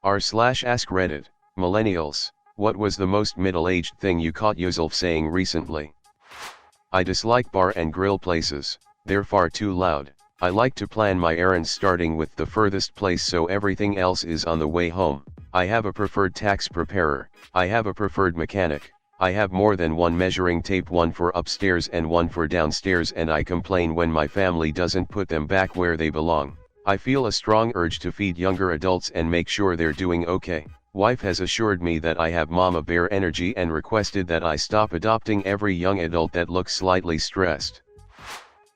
r/AskReddit, millennials, what was the most middle-aged thing you caught yourself saying recently? I dislike bar and grill places, they're far too loud. I like to plan my errands starting with the furthest place so everything else is on the way home. I have a preferred tax preparer, I have a preferred mechanic, I have more than one measuring tape, one for upstairs and one for downstairs, and I complain when my family doesn't put them back where they belong. I feel a strong urge to feed younger adults and make sure they're doing okay. Wife has assured me that I have mama bear energy and requested that I stop adopting every young adult that looks slightly stressed.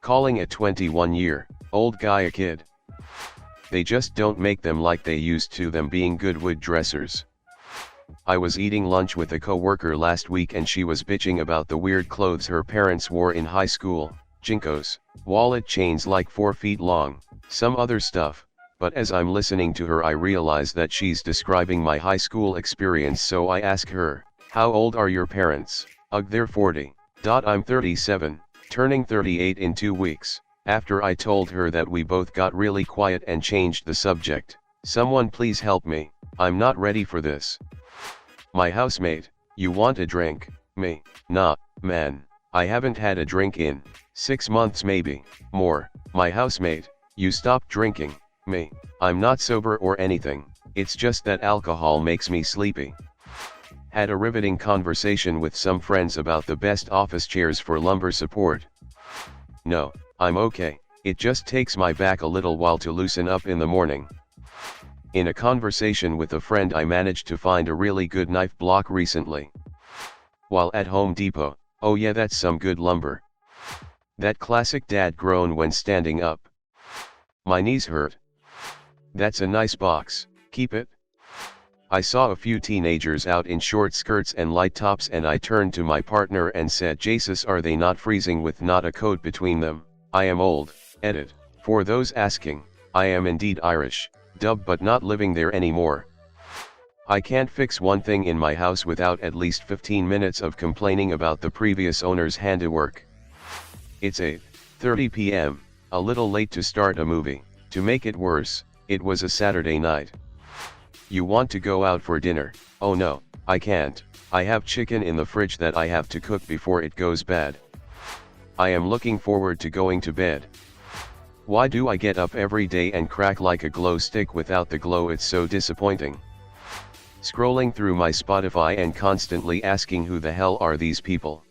Calling a 21-year-old guy a kid. They just don't make them like they used to, them being good wood dressers. I was eating lunch with a coworker last week and she was bitching about the weird clothes her parents wore in high school, jinkos, wallet chains like 4 feet long, some other stuff, but as I'm listening to her I realize that she's describing my high school experience, so I ask her, how old are your parents? Ugh, they're 40. I'm 37, turning 38 in 2 weeks. After I told her that, we both got really quiet and changed the subject. Someone please help me, I'm not ready for this. My housemate, you want a drink? Me, nah, man, I haven't had a drink in 6 months, maybe more. My housemate, you stopped drinking? Me, I'm not sober or anything, it's just that alcohol makes me sleepy. Had a riveting conversation with some friends about the best office chairs for lumbar support. No, I'm okay, it just takes my back a little while to loosen up in the morning. In a conversation with a friend, I managed to find a really good knife block recently. While at Home Depot, oh yeah, that's some good lumber. That classic dad groan when standing up. My knees hurt. That's a nice box, keep it. I saw a few teenagers out in short skirts and light tops and I turned to my partner and said, Jesus, are they not freezing with not a coat between them? I am old, edit. For those asking, I am indeed Irish, dub, but not living there anymore. I can't fix one thing in my house without at least 15 minutes of complaining about the previous owner's handiwork. It's 8:30 p.m., a little late to start a movie. To make it worse, it was a Saturday night. You want to go out for dinner? Oh no, I can't. I have chicken in the fridge that I have to cook before it goes bad. I am looking forward to going to bed. Why do I get up every day and crack like a glow stick without the glow? It's so disappointing. Scrolling through my Spotify and constantly asking, who the hell are these people?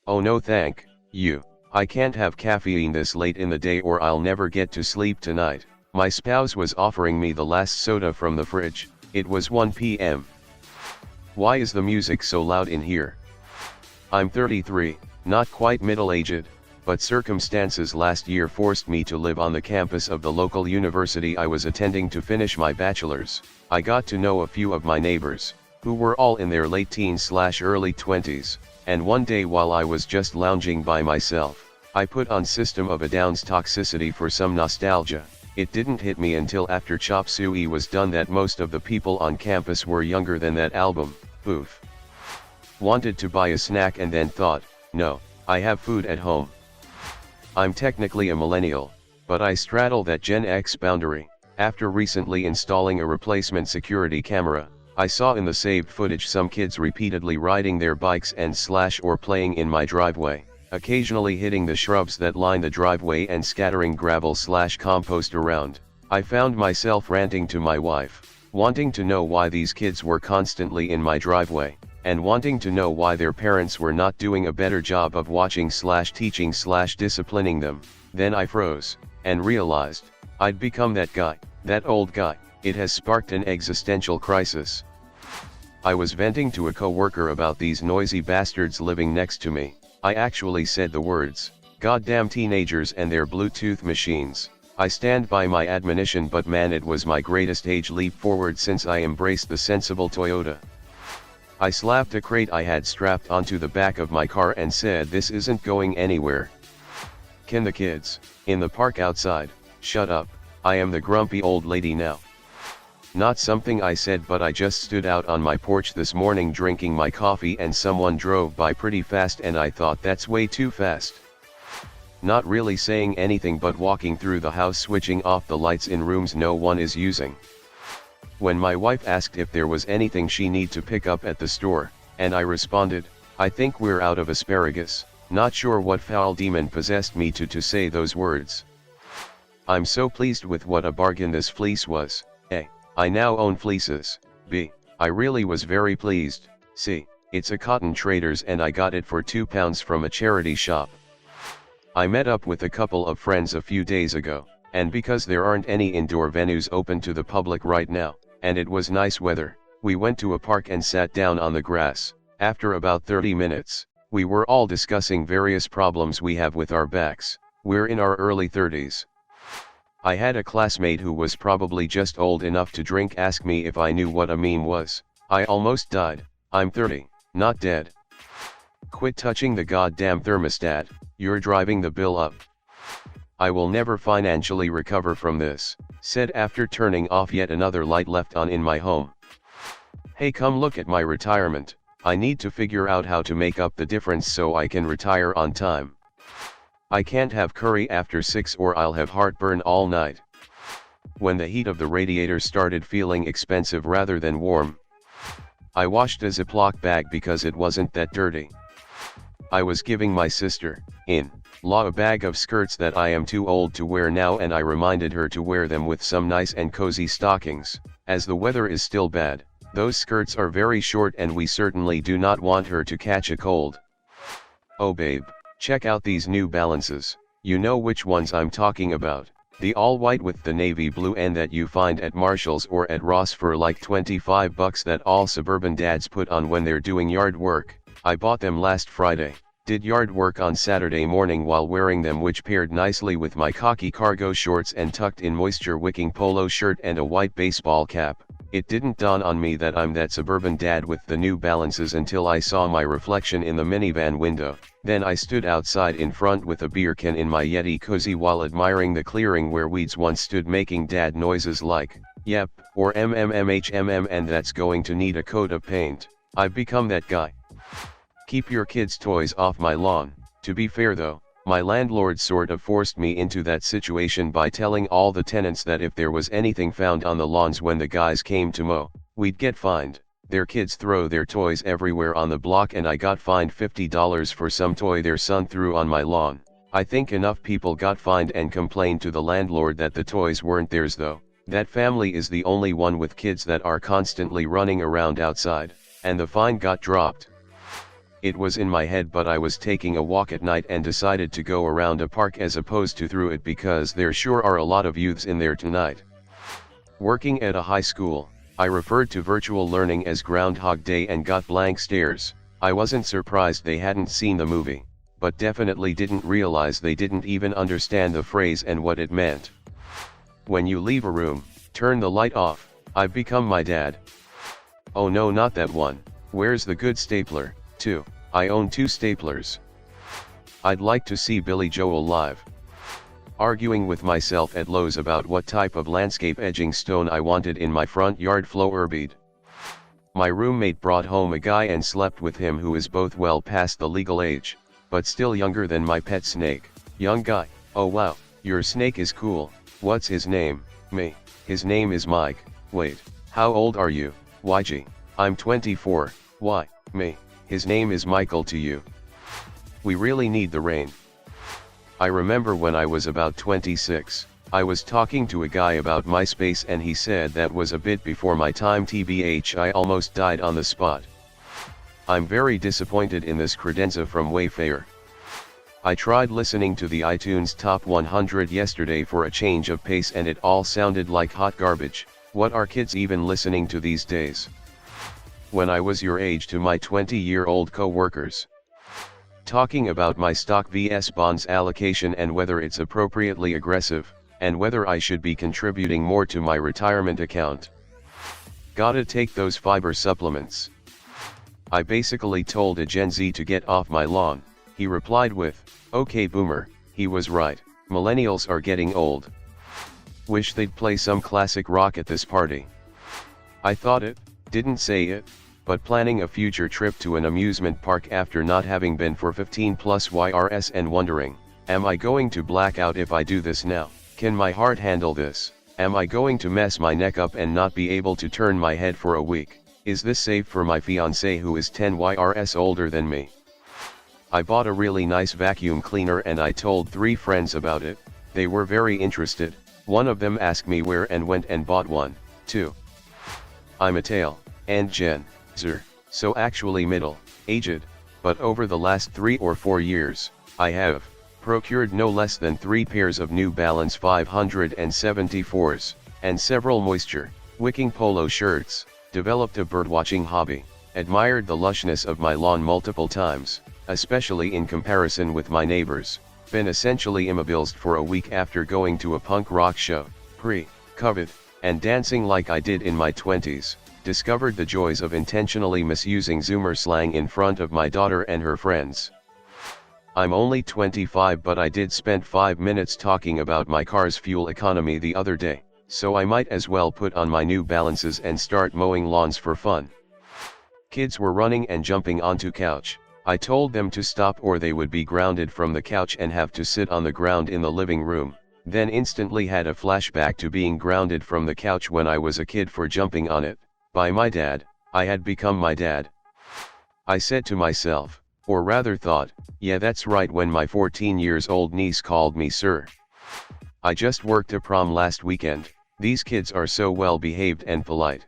Oh no, thank you. I can't have caffeine this late in the day or I'll never get to sleep tonight. My spouse was offering me the last soda from the fridge. It was 1 p.m. Why is the music so loud in here? I'm 33, not quite middle-aged, but circumstances last year forced me to live on the campus of the local university I was attending to finish my bachelor's. I got to know a few of my neighbors, who were all in their late teens/early 20s, and one day while I was just lounging by myself, I put on System of a Down's Toxicity for some nostalgia. It didn't hit me until after Chop Suey was done that most of the people on campus were younger than that album. Oof. Wanted to buy a snack and then thought, no, I have food at home. I'm technically a millennial, but I straddle that Gen X boundary. After recently installing a replacement security camera, I saw in the saved footage some kids repeatedly riding their bikes and or playing in my driveway, occasionally hitting the shrubs that line the driveway and scattering gravel/compost around. I found myself ranting to my wife, wanting to know why these kids were constantly in my driveway, and wanting to know why their parents were not doing a better job of watching/teaching/disciplining them. Then I froze, and realized, I'd become that guy, that old guy. It has sparked an existential crisis. I was venting to a coworker about these noisy bastards living next to me. I actually said the words, "Goddamn teenagers and their Bluetooth machines." I stand by my admonition, but man, it was my greatest age leap forward since I embraced the sensible Toyota. I slapped a crate I had strapped onto the back of my car and said, "This isn't going anywhere. Can the kids, in the park outside, shut up? I am the grumpy old lady now." Not something I said, but I just stood out on my porch this morning drinking my coffee and someone drove by pretty fast and I thought, that's way too fast. Not really saying anything but walking through the house, switching off the lights in rooms no one is using. When my wife asked if there was anything she need to pick up at the store, and I responded, I think we're out of asparagus, not sure what foul demon possessed me to say those words. I'm so pleased with what a bargain this fleece was. A. I now own fleeces. B. I really was very pleased. C. It's a cotton traders and I got it for £2 from a charity shop. I met up with a couple of friends a few days ago, and because there aren't any indoor venues open to the public right now, and it was nice weather, we went to a park and sat down on the grass. After about 30 minutes, we were all discussing various problems we have with our backs. We're in our early 30s. I had a classmate who was probably just old enough to drink ask me if I knew what a meme was. I almost died. I'm 30, not dead. Quit touching the goddamn thermostat, you're driving the bill up. I will never financially recover from this, said after turning off yet another light left on in my home. Hey, come look at my retirement. I need to figure out how to make up the difference so I can retire on time. I can't have curry after 6 or I'll have heartburn all night. When the heat of the radiator started feeling expensive rather than warm, I washed a Ziploc bag because it wasn't that dirty. I was giving my sister-in-law a bag of skirts that I am too old to wear now, and I reminded her to wear them with some nice and cozy stockings, as the weather is still bad. Those skirts are very short and we certainly do not want her to catch a cold. Oh babe, check out these New Balances. You know which ones I'm talking about. The all white with the navy blue and that you find at Marshall's or at Ross for like $25 that all suburban dads put on when they're doing yard work. I bought them last Friday, did yard work on Saturday morning while wearing them, which paired nicely with my khaki cargo shorts and tucked in moisture wicking polo shirt and a white baseball cap. It didn't dawn on me that I'm that suburban dad with the New Balances until I saw my reflection in the minivan window. Then I stood outside in front with a beer can in my Yeti cozy while admiring the clearing where weeds once stood, making dad noises like, yep, or mmmmhmm, and that's going to need a coat of paint. I've become that guy. Keep your kids' toys off my lawn. To be fair though, my landlord sort of forced me into that situation by telling all the tenants that if there was anything found on the lawns when the guys came to mow, we'd get fined. Their kids throw their toys everywhere on the block and I got fined $50 for some toy their son threw on my lawn. I think enough people got fined and complained to the landlord that the toys weren't theirs though. That family is the only one with kids that are constantly running around outside, and the fine got dropped. It was in my head, but I was taking a walk at night and decided to go around a park as opposed to through it because there sure are a lot of youths in there tonight. Working at a high school, I referred to virtual learning as Groundhog Day and got blank stares. I wasn't surprised they hadn't seen the movie, but definitely didn't realize they didn't even understand the phrase and what it meant. When you leave a room, turn the light off. I've become my dad. Oh no, not that one. Where's the good stapler? 2. I own 2 staplers. I'd like to see Billy Joel live. Arguing with myself at Lowe's about what type of landscape edging stone I wanted in my front yard floor bead. My roommate brought home a guy and slept with him who is both well past the legal age, but still younger than my pet snake. Young guy: oh wow, your snake is cool. What's his name? Me: his name is Mike. Wait, how old are you? YG: I'm 24. Why? Me: his name is Michael to you. We really need the rain. I remember when I was about 26, I was talking to a guy about MySpace and he said that was a bit before my time. TBH, I almost died on the spot. I'm very disappointed in this credenza from Wayfair. I tried listening to the iTunes Top 100 yesterday for a change of pace and it all sounded like hot garbage. What are kids even listening to these days? When I was your age to my 20-year-old co-workers. Talking about my stock vs bonds allocation and whether it's appropriately aggressive, and whether I should be contributing more to my retirement account. Gotta take those fiber supplements. I basically told a Gen Z to get off my lawn. He replied with, okay boomer, he was right, millennials are getting old. Wish they'd play some classic rock at this party. I thought it, didn't say it, but planning a future trip to an amusement park after not having been for 15+ YRS and wondering, am I going to black out if I do this now? Can my heart handle this? Am I going to mess my neck up and not be able to turn my head for a week? Is this safe for my fiancé who is 10 years older than me? I bought a really nice vacuum cleaner and I told 3 friends about it. They were very interested. One of them asked me where and went and bought one, too. I'm a tail, and Gen Z, so actually middle-aged, but over the last 3 or 4 years, I have procured no less than 3 pairs of New Balance 574s, and several moisture-wicking polo shirts, developed a birdwatching hobby, admired the lushness of my lawn multiple times, especially in comparison with my neighbors, been essentially immobilized for a week after going to a punk rock show, pre-COVID, and dancing like I did in my 20s, discovered the joys of intentionally misusing Zoomer slang in front of my daughter and her friends. I'm only 25 but I did spend 5 minutes talking about my car's fuel economy the other day, so I might as well put on my New Balances and start mowing lawns for fun. Kids were running and jumping onto couch. I told them to stop or they would be grounded from the couch and have to sit on the ground in the living room, then instantly had a flashback to being grounded from the couch when I was a kid for jumping on it, by my dad. I had become my dad. I said to myself, or rather thought, yeah that's right, when my 14-years-old niece called me sir. I just worked a prom last weekend. These kids are so well behaved and polite.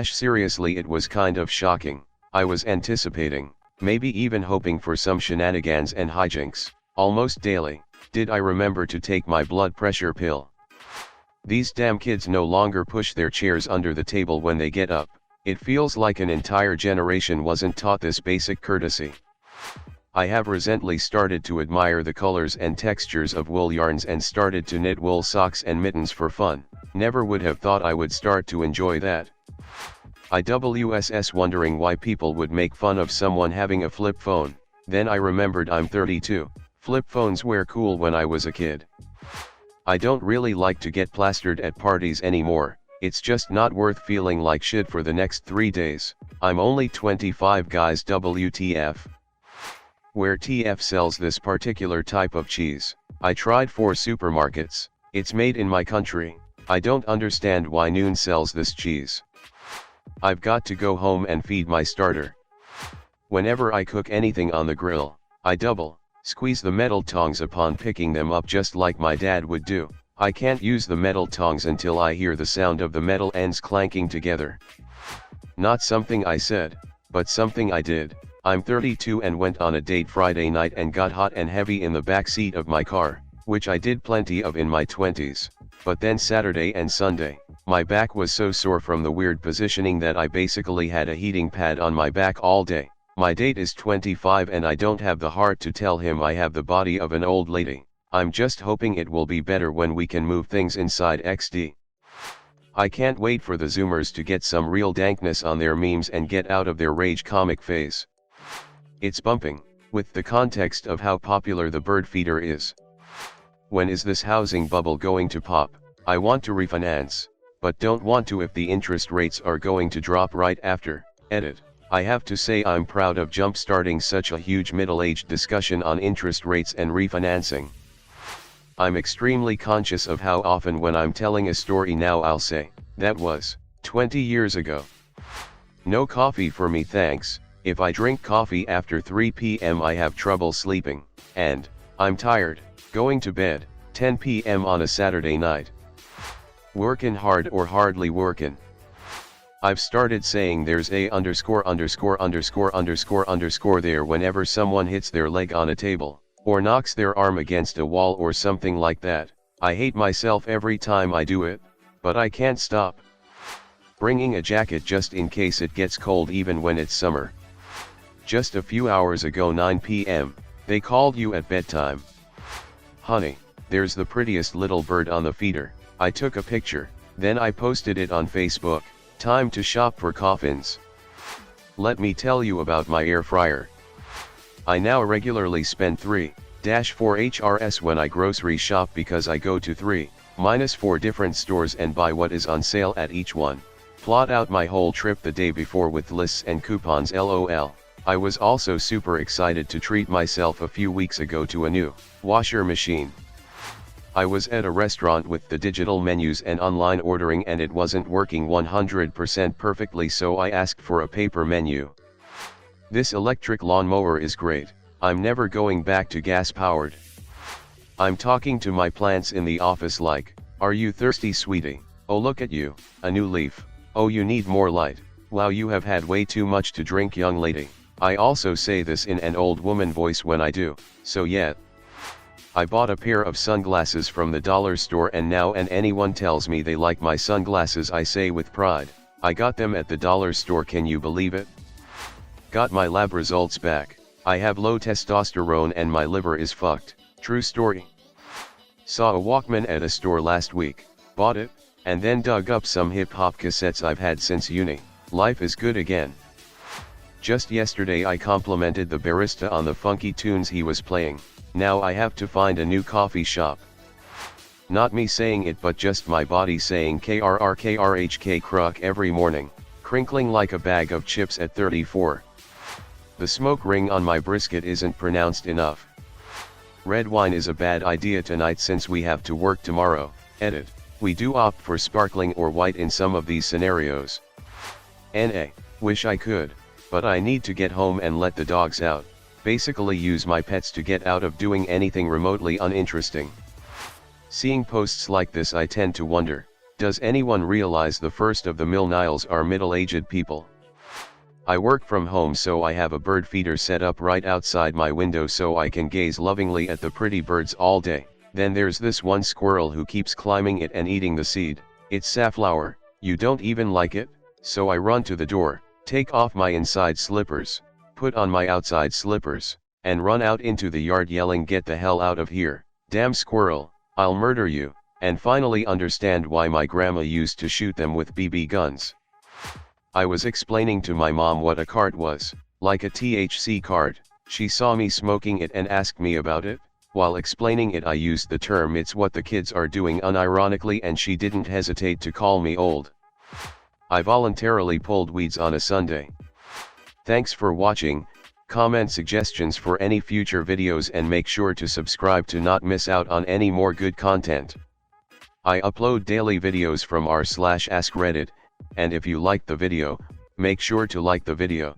Seriously, it was kind of shocking. I was anticipating, maybe even hoping for some shenanigans and hijinks. Almost daily, did I remember to take my blood pressure pill. These damn kids no longer push their chairs under the table when they get up. It feels like an entire generation wasn't taught this basic courtesy. I have recently started to admire the colors and textures of wool yarns and started to knit wool socks and mittens for fun. Never would have thought I would start to enjoy that. I was wondering why people would make fun of someone having a flip phone. Then I remembered I'm 32. Flip phones were cool when I was a kid. I don't really like to get plastered at parties anymore. It's just not worth feeling like shit for the next 3 days. I'm only 25 guys, WTF. Where TF sells this particular type of cheese? I tried 4 supermarkets. It's made in my country. I don't understand why Noon sells this cheese. I've got to go home and feed my starter. Whenever I cook anything on the grill, I double squeeze the metal tongs upon picking them up just like my dad would do. I can't use the metal tongs until I hear the sound of the metal ends clanking together. Not something I said, but something I did. I'm 32 and went on a date Friday night and got hot and heavy in the back seat of my car, which I did plenty of in my 20s. But then Saturday and Sunday, my back was so sore from the weird positioning that I basically had a heating pad on my back all day. My date is 25 and I don't have the heart to tell him I have the body of an old lady. I'm just hoping it will be better when we can move things inside XD. I can't wait for the Zoomers to get some real dankness on their memes and get out of their rage comic phase. It's bumping, with the context of how popular the bird feeder is. When is this housing bubble going to pop? I want to refinance, but don't want to if the interest rates are going to drop right after. Edit. I have to say I'm proud of jump-starting such a huge middle-aged discussion on interest rates and refinancing. I'm extremely conscious of how often when I'm telling a story now I'll say, that was 20 years ago. No coffee for me thanks. If I drink coffee after 3 p.m. I have trouble sleeping, and I'm tired, going to bed, 10 p.m. on a Saturday night. Workin' hard or hardly workin'. I've started saying there's a _____ there whenever someone hits their leg on a table, or knocks their arm against a wall or something like that. I hate myself every time I do it, but I can't stop. Bringing a jacket just in case it gets cold even when it's summer. Just a few hours ago 9 p.m., they called you at bedtime. Honey, there's the prettiest little bird on the feeder. I took a picture, then I posted it on Facebook. Time to shop for coffins. Let me tell you about my air fryer. I now regularly spend 3-4 HRS when I grocery shop because I go to 3-4 different stores and buy what is on sale at each one. Plot out my whole trip the day before with lists and coupons LOL. I was also super excited to treat myself a few weeks ago to a new washer machine. I was at a restaurant with the digital menus and online ordering and it wasn't working 100% perfectly, so I asked for a paper menu. This electric lawnmower is great, I'm never going back to gas powered. I'm talking to my plants in the office like, are you thirsty sweetie? Oh look at you, a new leaf. Oh you need more light. Wow you have had way too much to drink young lady. I also say this in an old woman voice when I do, so yeah. I bought a pair of sunglasses from the dollar store and now and anyone tells me they like my sunglasses I say with pride, I got them at the dollar store, can you believe it? Got my lab results back, I have low testosterone and my liver is fucked, true story. Saw a Walkman at a store last week, bought it, and then dug up some hip hop cassettes I've had since uni, life is good again. Just yesterday I complimented the barista on the funky tunes he was playing. Now I have to find a new coffee shop. Not me saying it but just my body saying krrkrhk kruk every morning, crinkling like a bag of chips at 34. The smoke ring on my brisket isn't pronounced enough. Red wine is a bad idea tonight since we have to work tomorrow, edit. We do opt for sparkling or white in some of these scenarios. NA, wish I could, but I need to get home and let the dogs out. Basically use my pets to get out of doing anything remotely uninteresting. Seeing posts like this I tend to wonder, does anyone realize the first of the millennials are middle-aged people? I work from home so I have a bird feeder set up right outside my window so I can gaze lovingly at the pretty birds all day. Then there's this one squirrel who keeps climbing it and eating the seed. It's safflower, you don't even like it? So I run to the door, take off my inside slippers, put on my outside slippers, and run out into the yard yelling get the hell out of here, damn squirrel, I'll murder you, and finally understand why my grandma used to shoot them with BB guns. I was explaining to my mom what a cart was, like a THC cart, she saw me smoking it and asked me about it, while explaining it I used the term it's what the kids are doing unironically and she didn't hesitate to call me old. I voluntarily pulled weeds on a Sunday. Thanks for watching, comment suggestions for any future videos and make sure to subscribe to not miss out on any more good content. I upload daily videos from r/AskReddit, and if you liked the video, make sure to like the video.